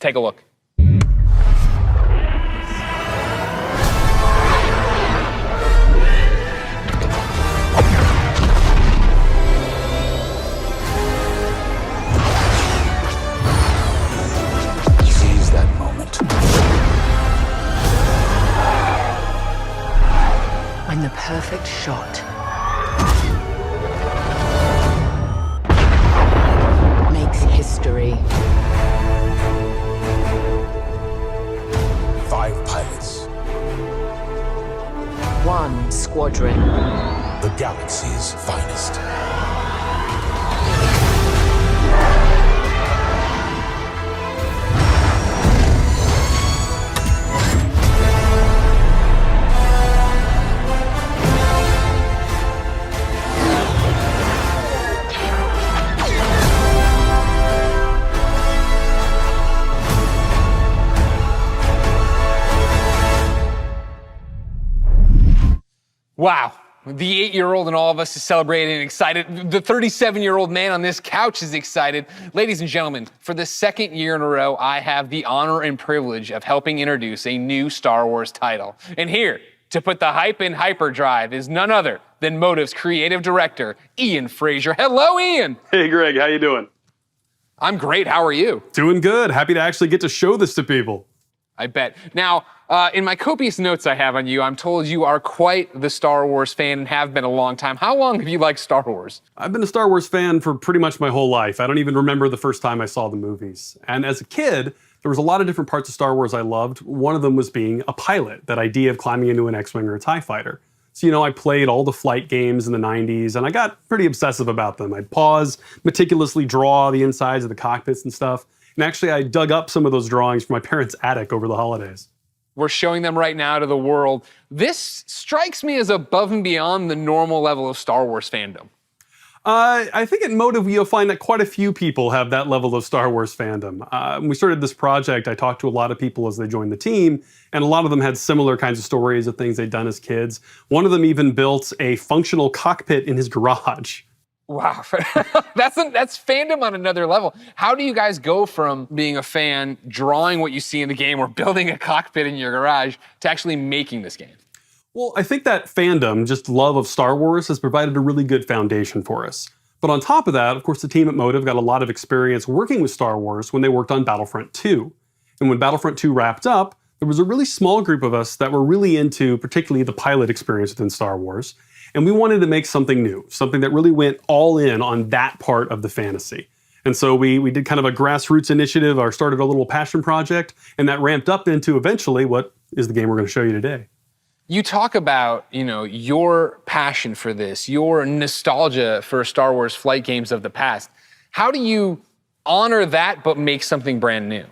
Take a look. Seize that moment. When the perfect shot makes history. 5 pilots. 1 squadron. The galaxy's finest. Wow. The 8-year-old in all of us is celebrating and excited. The 37-year-old man on this couch is excited. Ladies and gentlemen, for the second year in a row, I have the honor and privilege of helping introduce a new Star Wars title. And here to put the hype in hyperdrive is none other than Motive's creative director, Ian Frazier. Hello, Ian. Hey, Greg, how you doing? I'm great. How are you? Doing good. Happy to actually get to show this to people. I bet. Now, in my copious notes I have on you, I'm told you are quite the Star Wars fan and have been a long time. How long have you liked Star Wars? I've been a Star Wars fan for pretty much my whole life. I don't even remember the first time I saw the movies. And as a kid, there was a lot of different parts of Star Wars I loved. One of them was being a pilot, that idea of climbing into an X-Wing or a TIE fighter. So, you know, I played all the flight games in the 90s, and I got pretty obsessive about them. I'd pause, meticulously draw the insides of the cockpits and stuff. And actually, I dug up some of those drawings from my parents' attic over the holidays. We're showing them right now to the world. This strikes me as above and beyond the normal level of Star Wars fandom. I think at Motive, you'll find that quite a few people have that level of Star Wars fandom. When we started this project, I talked to a lot of people as they joined the team, and a lot of them had similar kinds of stories of things they'd done as kids. One of them even built a functional cockpit in his garage. Wow, that's fandom on another level. How do you guys go from being a fan, drawing what you see in the game, or building a cockpit in your garage, to actually making this game? Well, I think that fandom, just love of Star Wars, has provided a really good foundation for us. But on top of that, of course, the team at Motive got a lot of experience working with Star Wars when they worked on Battlefront 2. And when Battlefront 2 wrapped up, there was a really small group of us that were really into particularly the pilot experience within Star Wars. And we wanted to make something new, something that really went all in on that part of the fantasy. And so we did kind of a grassroots initiative, or started a little passion project, and that ramped up into eventually what is the game we're going to show you today. You talk about, you know, your passion for this, your nostalgia for Star Wars flight games of the past. How do you honor that but make something brand new?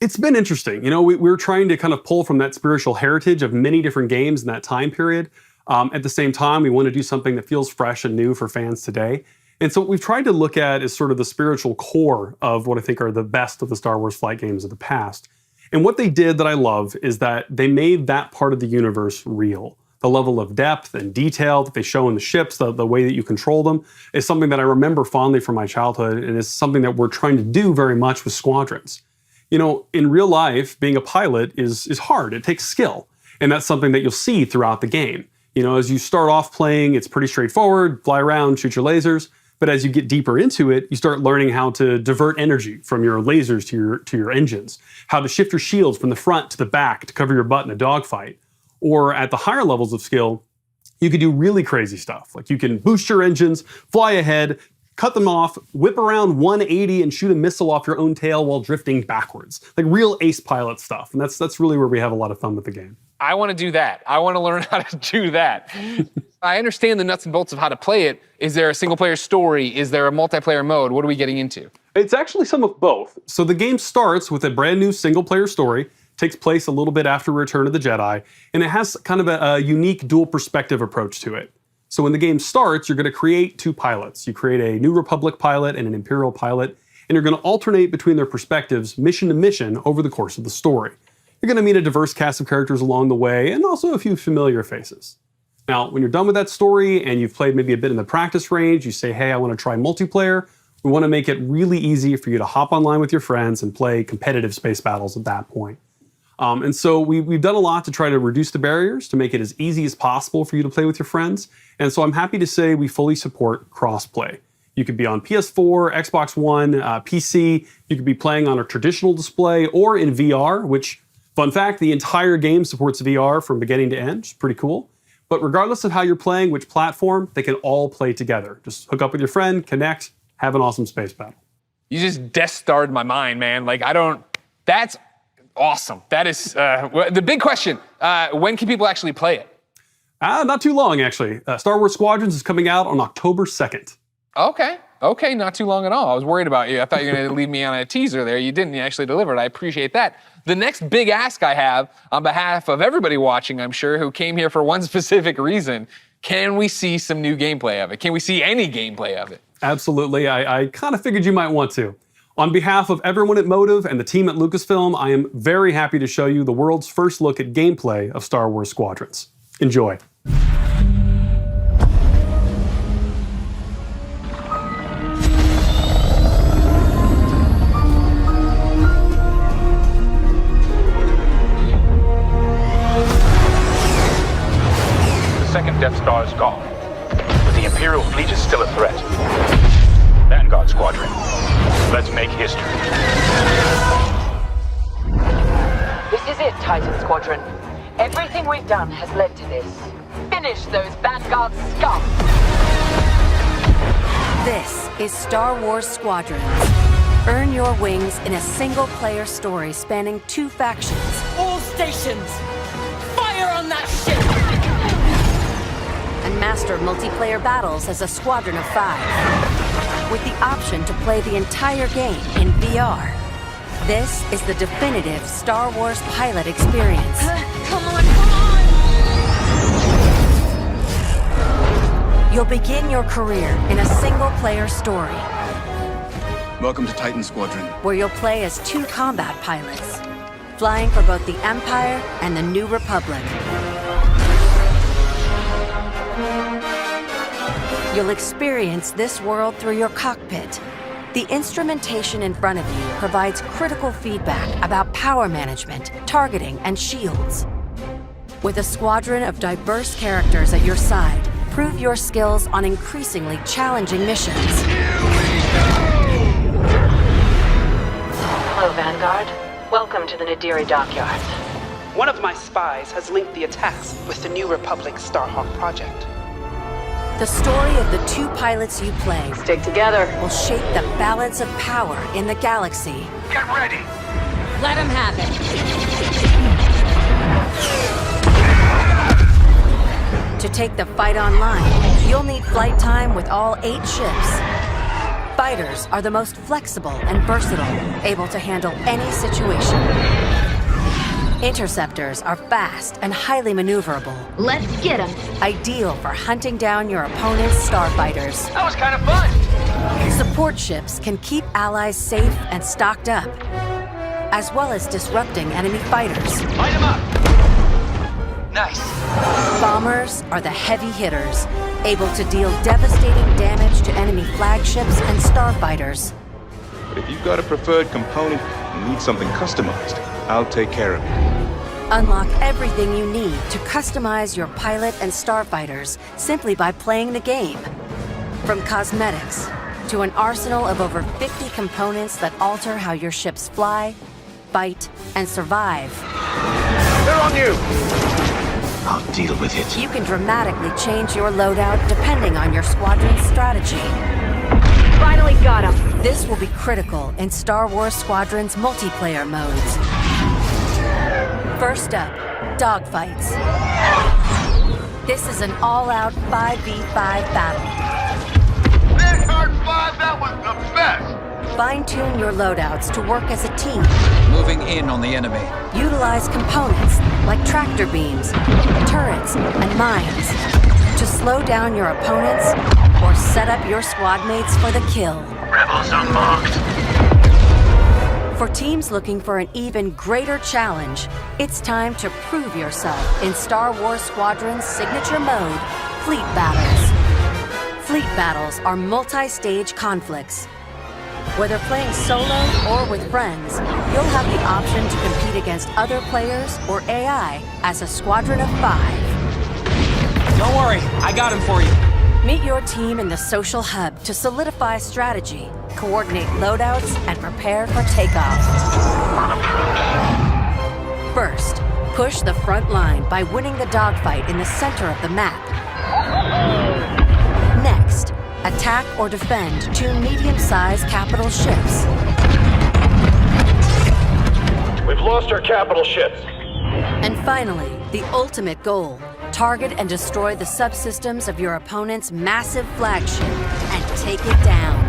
It's been interesting. You know, we're trying to kind of pull from that spiritual heritage of many different games in that time period. At the same time, we want to do something that feels fresh and new for fans today. And so what we've tried to look at is sort of the spiritual core of what I think are the best of the Star Wars flight games of the past. And what they did that I love is that they made that part of the universe real. The level of depth and detail that they show in the ships, the way that you control them, is something that I remember fondly from my childhood, and is something that we're trying to do very much with Squadrons. You know, in real life, being a pilot is hard. It takes skill. And that's something that you'll see throughout the game. You know, as you start off playing, it's pretty straightforward, fly around, shoot your lasers. But as you get deeper into it, you start learning how to divert energy from your lasers to your engines, how to shift your shields from the front to the back to cover your butt in a dogfight. Or at the higher levels of skill, you can do really crazy stuff. Like you can boost your engines, fly ahead, cut them off, whip around 180 and shoot a missile off your own tail while drifting backwards. Like real ace pilot stuff. And that's really where we have a lot of fun with the game. I want to do that. I want to learn how to do that. I understand the nuts and bolts of how to play it. Is there a single player story? Is there a multiplayer mode? What are we getting into? It's actually some of both. So the game starts with a brand new single player story, takes place a little bit after Return of the Jedi, and it has kind of a unique dual perspective approach to it. So when the game starts, you're going to create 2 pilots. You create a New Republic pilot and an Imperial pilot, and you're going to alternate between their perspectives mission to mission over the course of the story. You're going to meet a diverse cast of characters along the way, and also a few familiar faces. Now, when you're done with that story and you've played maybe a bit in the practice range, you say, hey, I want to try multiplayer, We want to make it really easy for you to hop online with your friends and play competitive space battles at that point. And so we've done a lot to try to reduce the barriers, to make it as easy as possible for you to play with your friends. And so I'm happy to say we fully support crossplay. You could be on PS4, Xbox One, PC. You could be playing on a traditional display or in VR, which, fun fact, the entire game supports VR from beginning to end. It's pretty cool. But regardless of how you're playing, which platform, they can all play together. Just hook up with your friend, connect, have an awesome space battle. You just Death Starred my mind, man. Like, that's awesome. That is, the big question, when can people actually play it? Not too long, actually. Star Wars Squadrons is coming out on October 2nd. Okay, not too long at all. I was worried about you. I thought you were going to leave me on a teaser there. You didn't. You actually delivered. I appreciate that. The next big ask I have on behalf of everybody watching, I'm sure, who came here for one specific reason, can we see some new gameplay of it? Can we see any gameplay of it? Absolutely. I kind of figured you might want to. On behalf of everyone at Motive and the team at Lucasfilm, I am very happy to show you the world's first look at gameplay of Star Wars Squadrons. Enjoy. Second Death Star is gone, but the Imperial fleet is still a threat. Vanguard Squadron, let's make history. This is it, Titan Squadron. Everything we've done has led to this. Finish those Vanguard scum! This is Star Wars Squadrons. Earn your wings in a single-player story spanning 2 factions. All stations! Fire on that ship! And master multiplayer battles as a squadron of 5. With the option to play the entire game in VR. This is the definitive Star Wars pilot experience. Come on! You'll begin your career in a single-player story, Welcome to Titan Squadron. where you'll play as 2 combat pilots, flying for both the Empire and the New Republic. You'll experience this world through your cockpit. The instrumentation in front of you provides critical feedback about power management, targeting, and shields. With a squadron of diverse characters at your side, prove your skills on increasingly challenging missions. Hello, Vanguard. Welcome to the Nadiri dockyards. One of my spies has linked the attacks with the New Republic Starhawk project. The story of the 2 pilots you play Stick together. will shape the balance of power in the galaxy. Get ready! Let him have it. To take the fight online, you'll need flight time with all 8 ships. Fighters are the most flexible and versatile, able to handle any situation. Interceptors are fast and highly maneuverable, Let's get him. ideal for hunting down your opponent's starfighters. That was kind of fun! Support ships can keep allies safe and stocked up, as well as disrupting enemy fighters. Light him up! Nice. Bombers are the heavy hitters, able to deal devastating damage to enemy flagships and starfighters. But if you've got a preferred component and need something customized, I'll take care of it. Unlock everything you need to customize your pilot and starfighters simply by playing the game. From cosmetics to an arsenal of over 50 components that alter how your ships fly, fight, and survive. They're on you! I'll deal with it. You can dramatically change your loadout depending on your squadron's strategy. Finally got him. This will be critical in Star Wars Squadron's multiplayer modes. First up, dogfights. This is an all-out 5v5 battle. Vanguard 5, that was the best! Fine-tune your loadouts to work as a team. Moving in on the enemy. Utilize components like tractor beams, turrets, and mines to slow down your opponents or set up your squad mates for the kill. Rebels unmarked. For teams looking for an even greater challenge, it's time to prove yourself in Star Wars Squadron's signature mode, Fleet Battles. Fleet Battles are multi-stage conflicts. Whether playing solo or with friends, you'll have the option to compete against other players or AI as a squadron of 5. Don't worry, I got him for you. Meet your team in the social hub to solidify strategy, coordinate loadouts, and prepare for takeoff. First, push the front line by winning the dogfight in the center of the map. Next, attack or defend 2 medium-sized capital ships. We've lost our capital ships. And finally, the ultimate goal. Target and destroy the subsystems of your opponent's massive flagship and take it down.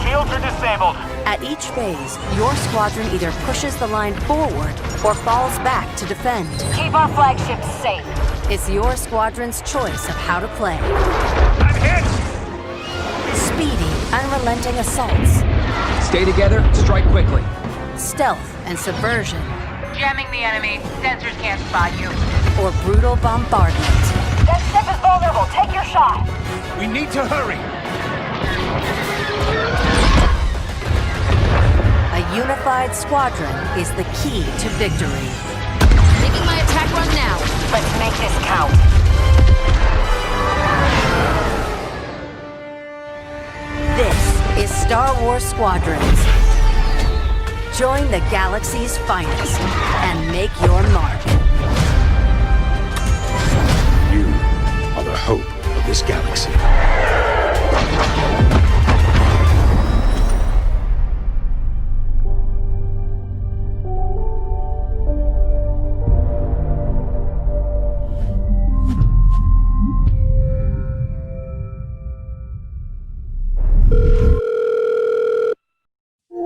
Shields are disabled. At each phase, your squadron either pushes the line forward or falls back to defend. Keep our flagship safe. It's your squadron's choice of how to play. I'm hit! Speedy, unrelenting assaults. Stay together, strike quickly. Stealth and subversion. Jamming the enemy. Sensors can't spot you. Or brutal bombardment. That ship is vulnerable. Take your shot. We need to hurry. A unified squadron is the key to victory. Making my attack run now. Let's make this count. This is Star Wars Squadrons. Join the galaxy's finest and make your mark. You are the hope of this galaxy.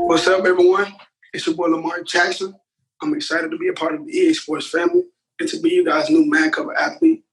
What's up, everyone? It's your boy Lamar Jackson. I'm excited to be a part of the EA Sports family and to be you guys' new man cover athlete.